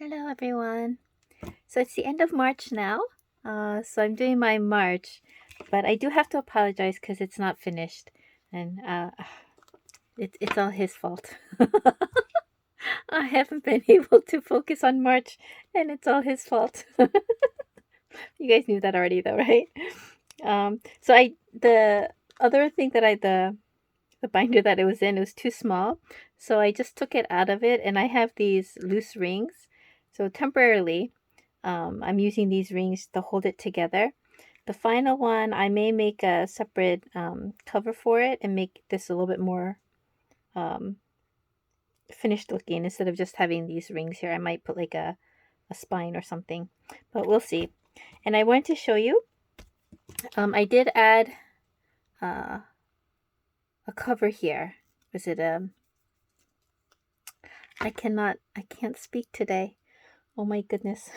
Hello everyone. So it's the end of March now. So I'm doing my March, but I do have to apologize because it's not finished, and it's all his fault. I haven't been able to focus on March, and it's all his fault. You guys knew that already, though, right? So the other thing that the binder that it was in, it was too small, so I just took it out of it, and I have these loose rings. So temporarily, I'm using these rings to hold it together. The final one, I may make a separate cover for it and make this a little bit more um, finished looking instead of just having these rings here. I might put like a spine or something, but we'll see. And I wanted to show you, I did add uh, a cover here. Was it I can't speak today. Oh my goodness.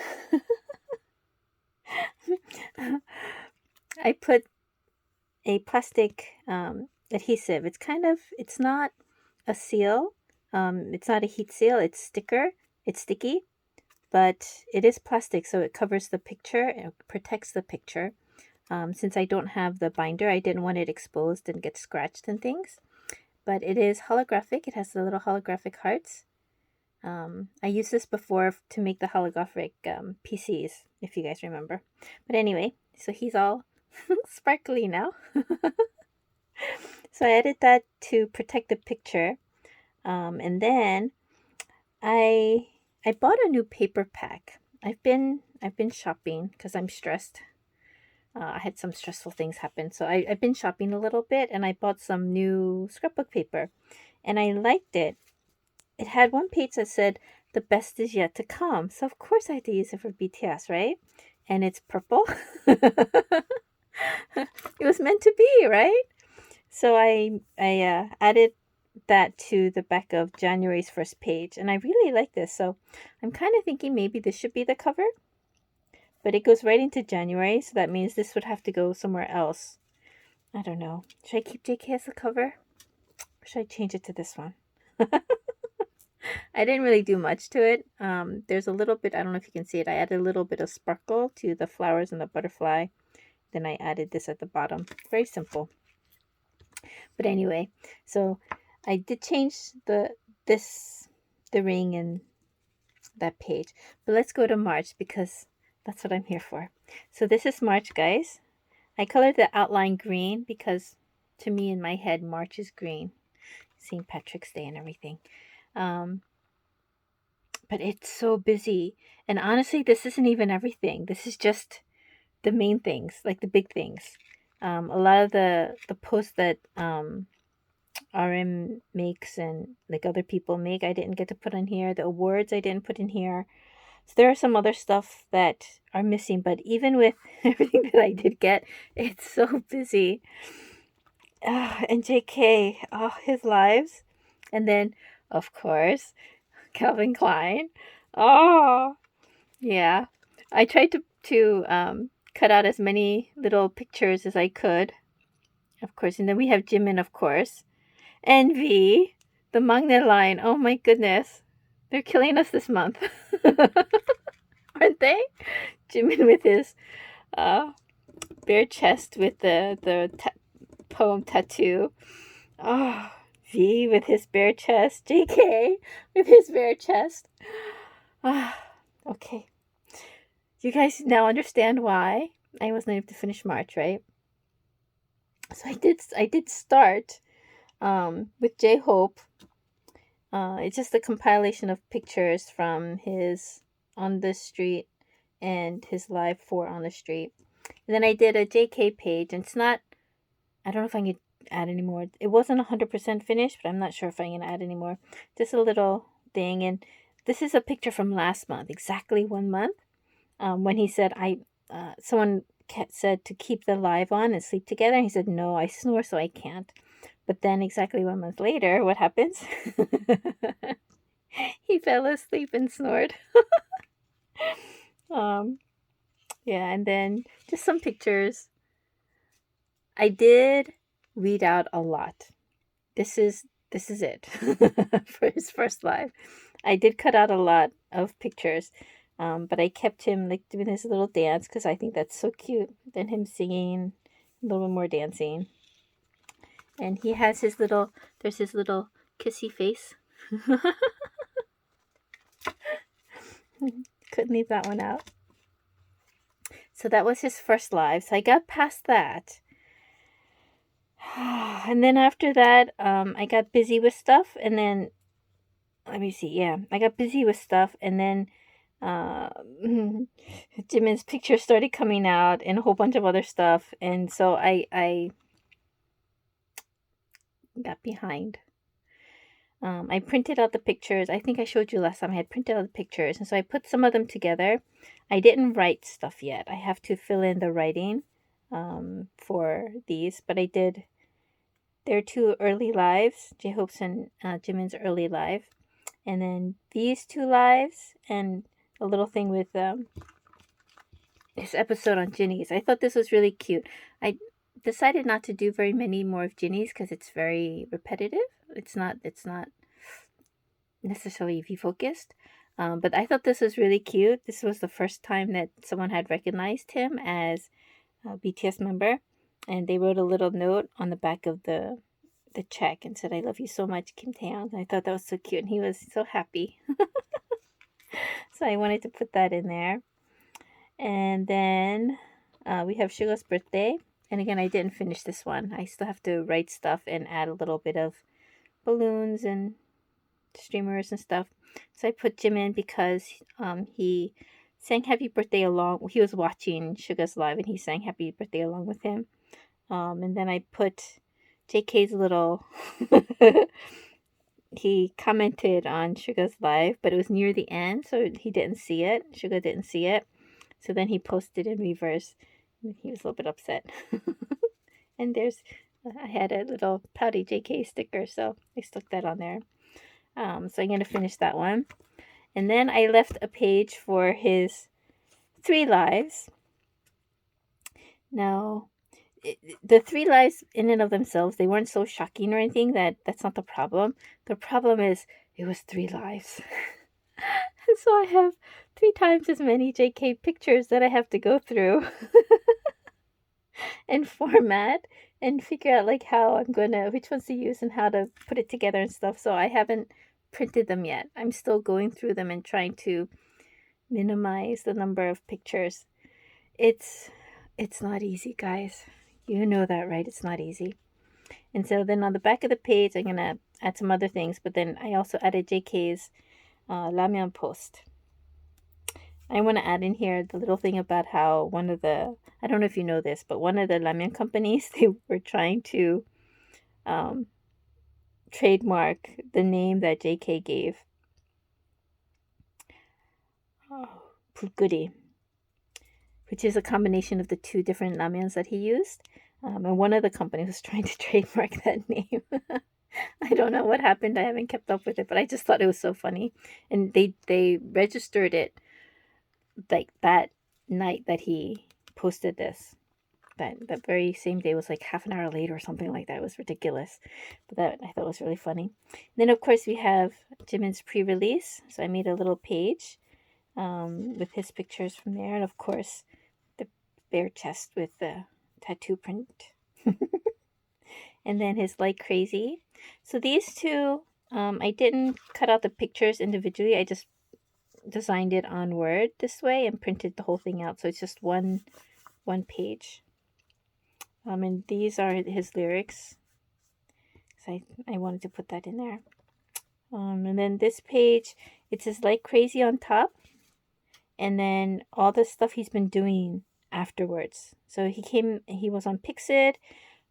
I put a plastic adhesive. It's not a seal. It's not a heat seal. It's sticker. It's sticky, but it is plastic, so it covers the picture and protects the picture. Since I don't have the binder, I didn't want it exposed and get scratched and things. But it is holographic. It has the little holographic hearts. I used this before to make the holographic PCs, if you guys remember. But anyway, so he's all sparkly now. So I added that to protect the picture. And then I bought a new paper pack. I've been shopping because I'm stressed. I had some stressful things happen, so I've been shopping a little bit, and I bought some new scrapbook paper, and I liked it. It had one page that said, "The best is yet to come." So of course I had to use it for BTS, right? And it's purple. It was meant to be, right? So I added that to the back of January's first page, and I really like this. So I'm kind of thinking maybe this should be the cover, but it goes right into January, so that means this would have to go somewhere else. I don't know. Should I keep JK as the cover? Or should I change it to this one? I didn't really do much to it. There's a little bit, I don't know if you can see it, I added a little bit of sparkle to the flowers and the butterfly. Then I added this at the bottom. Very simple. But anyway, so I did change the ring and that page. But let's go to March because that's what I'm here for. So this is March, guys. I colored the outline green because to me in my head March is green. St. Patrick's Day and everything. But it's so busy. And honestly, this isn't even everything. This is just the main things, like the big things. A lot of the posts that RM makes and like other people make, I didn't get to put in here. The awards I didn't put in here. So there are some other stuff that are missing, but even with everything that I did get, it's so busy. And JK, his lives. And then, of course, Calvin Klein. Oh, yeah. I tried to cut out as many little pictures as I could, of course. And then we have Jimin, of course. And V, the Magnet line. Oh my goodness. They're killing us this month. Aren't they? Jimin with his bare chest with the poem tattoo. Oh, V with his bare chest. JK with his bare chest. Okay. You guys now understand why I wasn't able to finish March, right? So I did start with J-Hope. It's just a compilation of pictures from his On the Street and his live 4 on the Street. And then I did a JK page, and it's not, I don't know if I can add any more. It wasn't 100% finished, but I'm not sure if I can add any more. Just a little thing. And this is a picture from last month, exactly 1 month, when he said, someone said to keep the live on and sleep together. And he said, no, I snore, so I can't. But then exactly 1 month later, what happens? He fell asleep and snored. Yeah, and then just some pictures. I did read out a lot. This is it for his first live. I did cut out a lot of pictures, but I kept him like doing his little dance because I think that's so cute. Then him singing, a little more dancing, and he has his little. There's his little kissy face. Couldn't leave that one out. So that was his first live. So I got past that. And then after that, I got busy with stuff. And then, let me see. Yeah, I got busy with stuff. And then Jimin's picture started coming out and a whole bunch of other stuff. And so I got behind. I printed out the pictures. I think I showed you last time. I had printed out the pictures. And so I put some of them together. I didn't write stuff yet. I have to fill in the writing for these. But I did. There are 2 early lives. J-Hope's and Jimin's early live. And then these 2 lives. And a little thing with this episode on Jinny's. I thought this was really cute. I decided not to do very many more of Jinny's because it's very repetitive. It's not necessarily V-focused. But I thought this was really cute. This was the first time that someone had recognized him as a BTS member. And they wrote a little note on the back of the check and said, "I love you so much, Kim Taehyung." I thought that was so cute. And he was so happy. So I wanted to put that in there. And then we have Suga's birthday. And again, I didn't finish this one. I still have to write stuff and add a little bit of balloons and streamers and stuff. So I put Jimin because he sang happy birthday along. He was watching Suga's live and he sang happy birthday along with him. And then I put JK's little... he commented on Suga's live, but it was near the end, so he didn't see it. Suga didn't see it. So then he posted in reverse. He was a little bit upset. And I had a little pouty JK sticker, so I stuck that on there. So I'm going to finish that one. And then I left a page for his 3 lives. Now, the 3 lives in and of themselves, they weren't so shocking or anything. That's not the problem. The problem is it was 3 lives. So I have 3 times as many JK pictures that I have to go through and format and figure out like how I'm gonna, which ones to use and how to put it together and stuff. So I haven't printed them yet. I'm still going through them and trying to minimize the number of pictures. It's not easy, guys. You know that, right? It's not easy. And so then on the back of the page, I'm gonna add some other things, but then I also added JK's ramyeon post. I want to add in here the little thing about how one of the, I don't know if you know this, but one of the ramyeon companies, they were trying to trademark the name that JK gave. Pulguri, which is a combination of the 2 different ramyeons that he used. And one of the companies was trying to trademark that name. I don't know what happened. I haven't kept up with it, but I just thought it was so funny. And they registered it like that night that he posted this. That very same day was like half an hour later or something like that. It was ridiculous. But that I thought was really funny. And then of course we have Jimin's pre-release. So I made a little page with his pictures from there. And of course the bare chest with the tattoo print. And then his Like Crazy. So these 2, I didn't cut out the pictures individually. I just designed it on Word this way and printed the whole thing out. So it's just one page. And these are his lyrics. So I wanted to put that in there. And then this page, it says Like Crazy on top. And then all the stuff he's been doing afterwards. So he was on Pixid,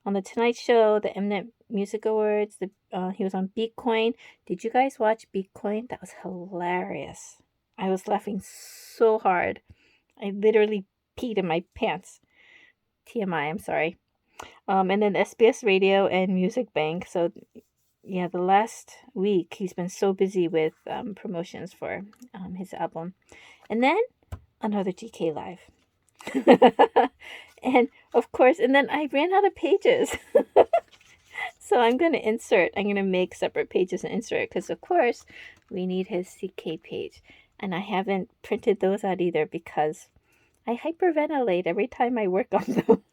on The Tonight Show, the Mnet Music Awards. He was on Beatcoin. Did you guys watch Beatcoin? That was hilarious. I was laughing so hard. I literally peed in my pants. TMI, I'm sorry. And then SBS Radio and Music Bank. So, yeah, the last week he's been so busy with promotions for his album. And then another GK Live. And of course, and then I ran out of pages. So I'm going to insert, I'm going to make separate pages and insert, because of course we need his CK page. And I haven't printed those out either because I hyperventilate every time I work on them.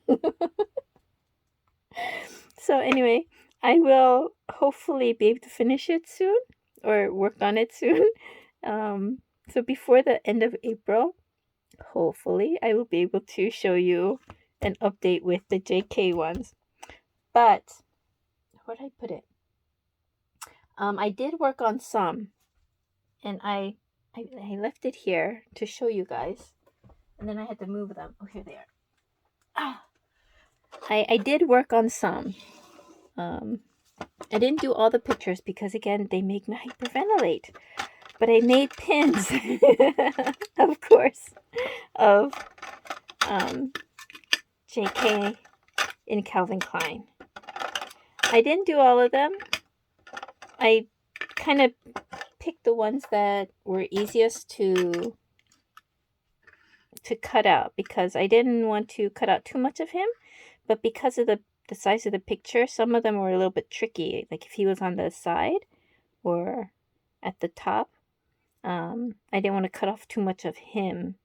So anyway, I will hopefully be able to finish it soon or work on it soon. So before the end of April, hopefully I will be able to show you an update with the JK ones. But where did I put it? I did work on some, and I left it here to show you guys, and then I had to move them. Oh, here they are. Ah, I did work on some. I didn't do all the pictures because again they make me hyperventilate. But I made pins, of course, of JK in Calvin Klein. I didn't do all of them. I kind of picked the ones that were easiest to cut out because I didn't want to cut out too much of him, but because of the size of the picture, some of them were a little bit tricky, like if he was on the side or at the top. I didn't want to cut off too much of him,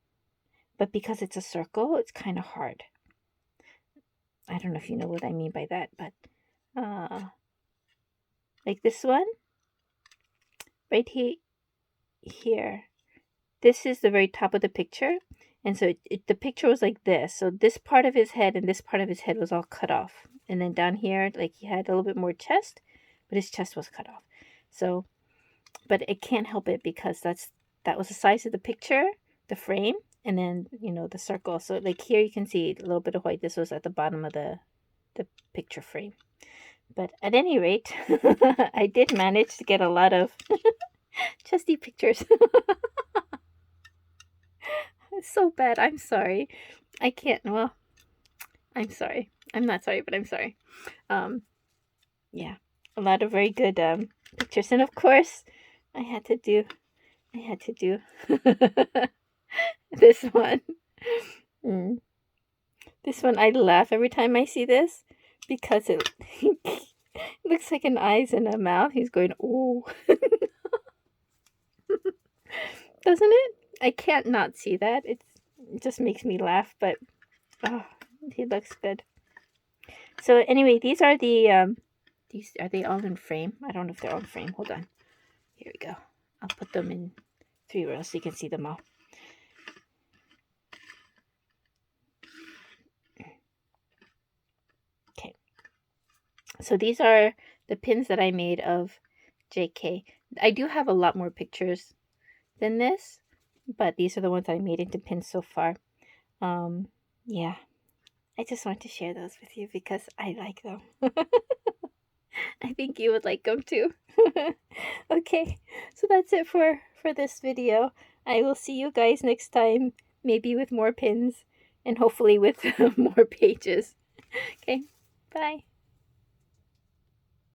but because it's a circle, it's kind of hard. I don't know if you know what I mean by that, but like this one right here, this is the very top of the picture, and so the picture was like this. So this part of his head and this part of his head was all cut off, and then down here, like he had a little bit more chest, but his chest was cut off. So, but it can't help it because that was the size of the picture, the frame, and then the circle. So like here you can see a little bit of white. This was at the bottom of the picture frame. But at any rate, I did manage to get a lot of chesty pictures. It's so bad. I'm sorry. I can't. Well, I'm sorry. I'm not sorry, but I'm sorry. Yeah, a lot of very good pictures, and of course, I had to do this one. This one, I laugh every time I see this because it looks like an eyes and a mouth. He's going, ooh. Doesn't it? I can't not see that. It just makes me laugh, but oh, he looks good. So anyway, these are the are they all in frame? I don't know if they're all in frame. Hold on. Here we go. I'll put them in 3 rows so you can see them all. Okay. So these are the pins that I made of JK. I do have a lot more pictures than this, but these are the ones I made into pins so far. Yeah, I just want to share those with you because I like them. I think you would like them too. Okay, so that's it for this video. I will see you guys next time, maybe with more pins and hopefully with more pages. Okay, bye.